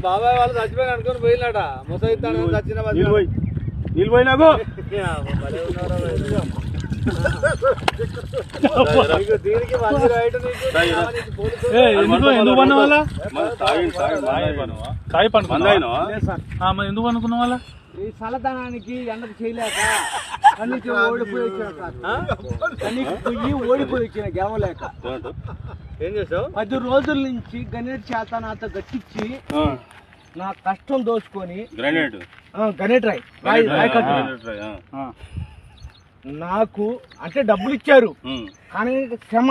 బాబాయ్ వాళ్ళు చచ్చిపోయిన అనుకుని పోయినట ముసైతాను చచ్చిన నిలిపోయినాకు దీనికి ఎందుకు అనుకున్న వాళ్ళ ఈ చల్లదనానికి ఎండకు చేయలేక కన్నీకి ఓడిపోయి వచ్చిన కన్నీకి పొయ్యి ఓడిపోయి వచ్చిన గెలవలేక ఏం చేసావు 10 రోజుల నుంచి గణేట్ చేత నాతో గట్టించి నా కష్టం దోచుకొని గణేట్ రాయ్ నాకు అంటే డబ్బులు ఇచ్చారు కానీ క్షమ